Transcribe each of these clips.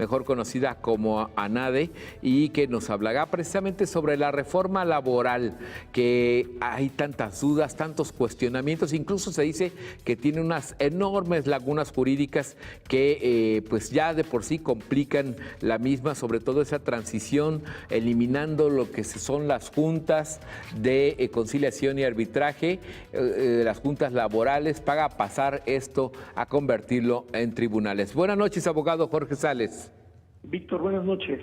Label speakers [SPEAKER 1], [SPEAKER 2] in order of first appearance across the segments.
[SPEAKER 1] mejor conocida como ANADE, y que nos hablará precisamente sobre la reforma laboral, que hay tantas dudas, tantos cuestionamientos, incluso se dice que tiene unas enormes lagunas jurídicas que pues ya de por sí complican la misma, sobre todo esa transición, eliminando lo que son las juntas de conciliación y arbitraje, las juntas laborales, para pasar esto a convertirlo en tribunales. Buenas noches, abogado Jorge Sales.
[SPEAKER 2] Víctor, buenas noches.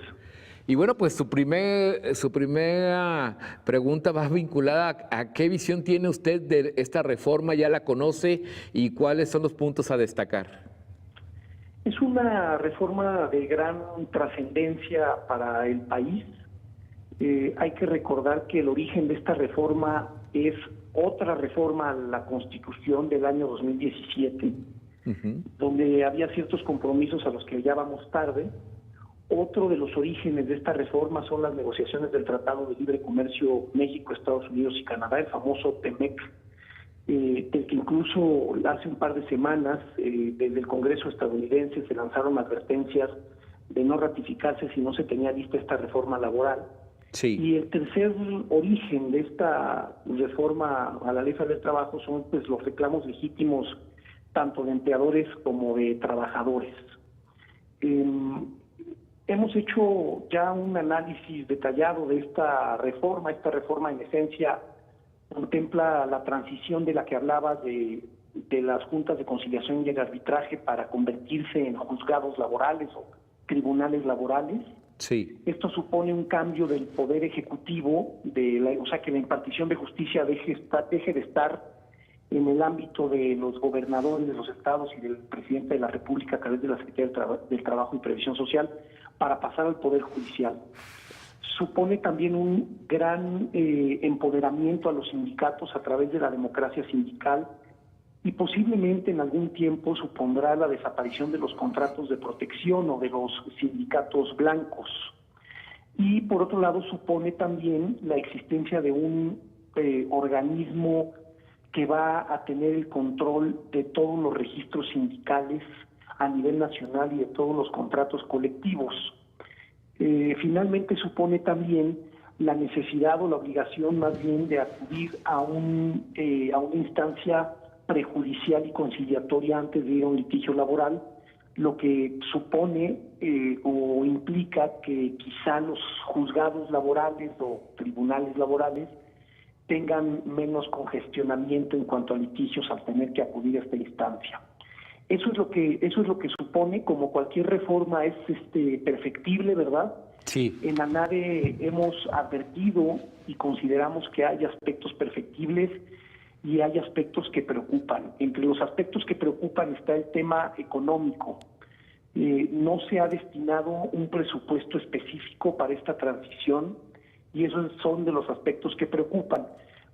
[SPEAKER 1] Y bueno, pues su primera pregunta va vinculada a qué visión tiene usted de esta reforma, ya la conoce, y cuáles son los puntos a destacar.
[SPEAKER 2] Es una reforma de gran trascendencia para el país. Hay que recordar que el origen de esta reforma es otra reforma a la Constitución del año 2017, donde había ciertos compromisos a los que ya vamos tarde. Otro de los orígenes de esta reforma son las negociaciones del Tratado de Libre Comercio México, Estados Unidos y Canadá, el famoso TEMEC, del que incluso hace un par de semanas desde el Congreso estadounidense se lanzaron advertencias de no ratificarse si no se tenía lista esta reforma laboral.
[SPEAKER 1] Sí.
[SPEAKER 2] Y el tercer origen de esta reforma a la Ley Federal del Trabajo son pues los reclamos legítimos tanto de empleadores como de trabajadores. Hemos hecho ya un análisis detallado de esta reforma. Esta reforma en esencia contempla la transición de la que hablaba de las juntas de conciliación y el arbitraje para convertirse en juzgados laborales o tribunales laborales.
[SPEAKER 1] Sí.
[SPEAKER 2] Esto supone un cambio del poder ejecutivo, o sea, que la impartición de justicia deje de estar en el ámbito de los gobernadores de los estados y del presidente de la República a través de la Secretaría del Trabajo y Previsión Social, para pasar al Poder Judicial. Supone también un gran empoderamiento a los sindicatos a través de la democracia sindical, y posiblemente en algún tiempo supondrá la desaparición de los contratos de protección o de los sindicatos blancos. Y por otro lado supone también la existencia de un organismo que va a tener el control de todos los registros sindicales a nivel nacional y de todos los contratos colectivos. Finalmente supone también la necesidad o la obligación más bien de acudir a una instancia prejudicial y conciliatoria antes de ir a un litigio laboral, lo que supone o implica que quizá los juzgados laborales o tribunales laborales tengan menos congestionamiento en cuanto a litigios al tener que acudir a esta instancia. Eso es lo que supone. Como cualquier reforma es perfectible, ¿verdad?
[SPEAKER 1] Sí.
[SPEAKER 2] En ANADE hemos advertido y consideramos que hay aspectos perfectibles y hay aspectos que preocupan. Entre los aspectos que preocupan está el tema económico. No se ha destinado un presupuesto específico para esta transición, y esos son de los aspectos que preocupan.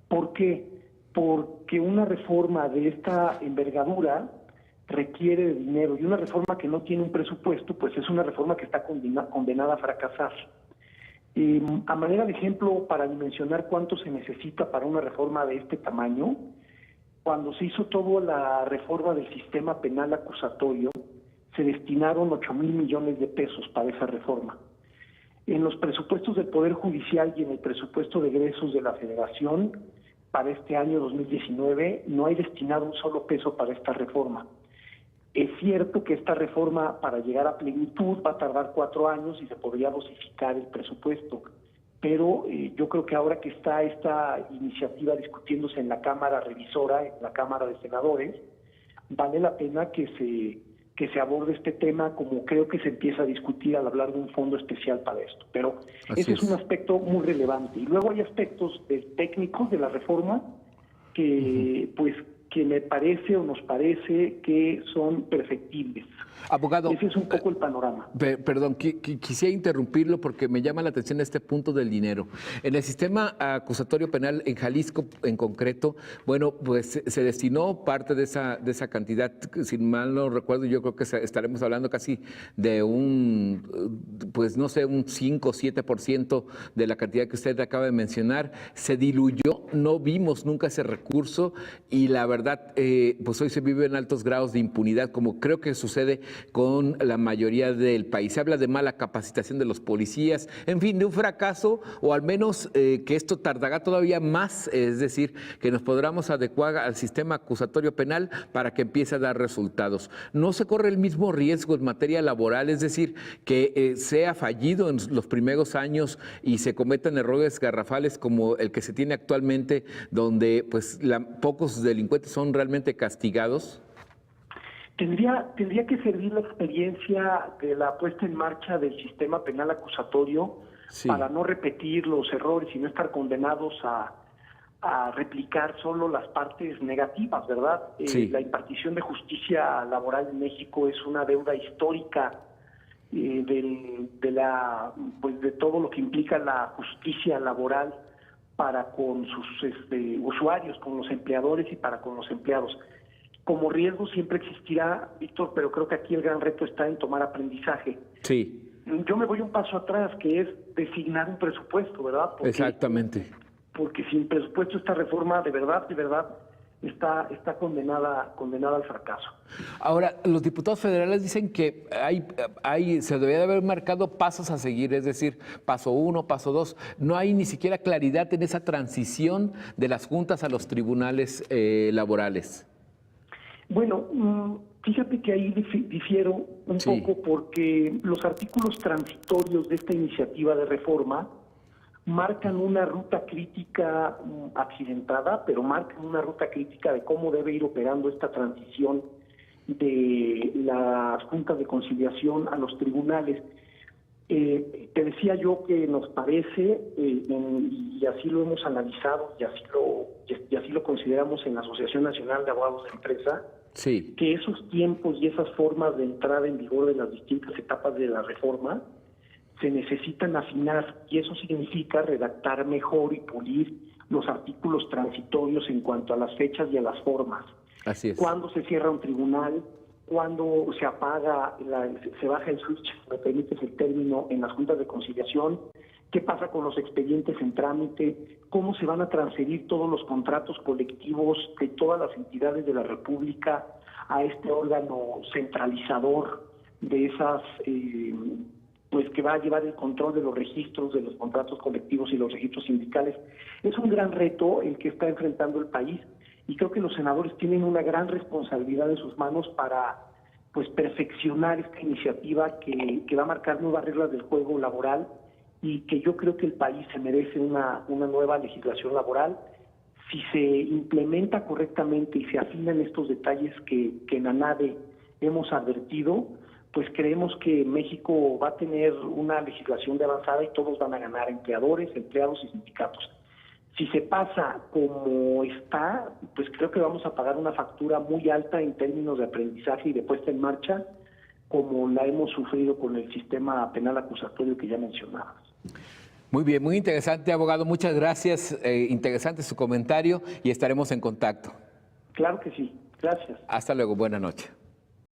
[SPEAKER 2] ¿Por qué? Porque una reforma de esta envergadura requiere de dinero, y una reforma que no tiene un presupuesto, pues es una reforma que está condenada a fracasar. A manera de ejemplo, para dimensionar cuánto se necesita para una reforma de este tamaño, cuando se hizo toda la reforma del sistema penal acusatorio, se destinaron 8,000 millones de pesos para esa reforma. En los presupuestos del Poder Judicial y en el presupuesto de egresos de la Federación, para este año 2019, no hay destinado un solo peso para esta reforma. Es cierto que esta reforma, para llegar a plenitud, va a tardar 4 años y se podría dosificar el presupuesto, pero yo creo que ahora que está esta iniciativa discutiéndose en la Cámara Revisora, en la Cámara de Senadores, vale la pena que se aborde este tema, como creo que se empieza a discutir al hablar de un fondo especial para esto. Pero ese es un aspecto muy relevante. Y luego hay aspectos técnicos de la reforma que que me parece o nos parece que son perfectibles.
[SPEAKER 1] Abogado,
[SPEAKER 2] ese es un poco el panorama.
[SPEAKER 1] Perdón, quisiera interrumpirlo porque me llama la atención este punto del dinero. En el sistema acusatorio penal en Jalisco en concreto, bueno, pues se destinó parte de esa cantidad, si mal no recuerdo, yo creo que estaremos hablando casi de pues no sé, un 5 o 7% de la cantidad que usted acaba de mencionar. Se diluyó, no vimos nunca ese recurso, y la verdad verdad, pues hoy se vive en altos grados de impunidad, como creo que sucede con la mayoría del país. Se habla de mala capacitación de los policías, en fin, de un fracaso, o al menos que esto tardará todavía más, es decir, que nos podamos adecuar al sistema acusatorio penal para que empiece a dar resultados. No se corre el mismo riesgo en materia laboral, es decir, que sea fallido en los primeros años y se cometan errores garrafales como el que se tiene actualmente, donde pues pocos delincuentes son realmente castigados.
[SPEAKER 2] Tendría que servir la experiencia de la puesta en marcha del sistema penal acusatorio para no repetir los errores y no estar condenados a replicar solo las partes negativas, ¿verdad? La impartición de justicia laboral en México es una deuda histórica de todo lo que implica la justicia laboral para con sus usuarios, con los empleadores y para con los empleados. Como riesgo siempre existirá, Víctor, pero creo que aquí el gran reto está en tomar aprendizaje.
[SPEAKER 1] Sí.
[SPEAKER 2] Yo me voy un paso atrás, que es designar un presupuesto, ¿verdad?
[SPEAKER 1] Exactamente.
[SPEAKER 2] Porque sin presupuesto esta reforma de verdad está condenada al fracaso.
[SPEAKER 1] Ahora, los diputados federales dicen que se debería de haber marcado pasos a seguir, es decir, paso 1, paso 2. No hay ni siquiera claridad en esa transición de las juntas a los tribunales laborales.
[SPEAKER 2] Bueno, fíjate que ahí difiero un poco, porque los artículos transitorios de esta iniciativa de reforma marcan una ruta crítica accidentada, pero marcan una ruta crítica de cómo debe ir operando esta transición de las juntas de conciliación a los tribunales. Te decía yo que nos parece, y así lo hemos analizado, y así lo consideramos en la Asociación Nacional de Abogados de Empresa, que esos tiempos y esas formas de entrada en vigor de las distintas etapas de la reforma se necesitan afinar, y eso significa redactar mejor y pulir los artículos transitorios en cuanto a las fechas y a las formas.
[SPEAKER 1] Así es.
[SPEAKER 2] Cuándo se cierra un tribunal, cuándo se apaga, se baja el switch, me permites el término, en las juntas de conciliación, qué pasa con los expedientes en trámite, cómo se van a transferir todos los contratos colectivos de todas las entidades de la República a este órgano centralizador de esas, pues que va a llevar el control de los registros de los contratos colectivos y los registros sindicales. Es un gran reto el que está enfrentando el país, y creo que los senadores tienen una gran responsabilidad en sus manos para pues perfeccionar esta iniciativa que va a marcar nuevas reglas del juego laboral, y que yo creo que el país se merece una nueva legislación laboral. Si se implementa correctamente y se afinan estos detalles que en ANADE hemos advertido, pues creemos que México va a tener una legislación de avanzada y todos van a ganar, empleadores, empleados y sindicatos. Si se pasa como está, pues creo que vamos a pagar una factura muy alta en términos de aprendizaje y de puesta en marcha, como la hemos sufrido con el sistema penal acusatorio que ya mencionabas.
[SPEAKER 1] Muy bien, muy interesante, abogado. Muchas gracias. Interesante su comentario y estaremos en contacto.
[SPEAKER 2] Claro que sí. Gracias.
[SPEAKER 1] Hasta luego. Buenas noches.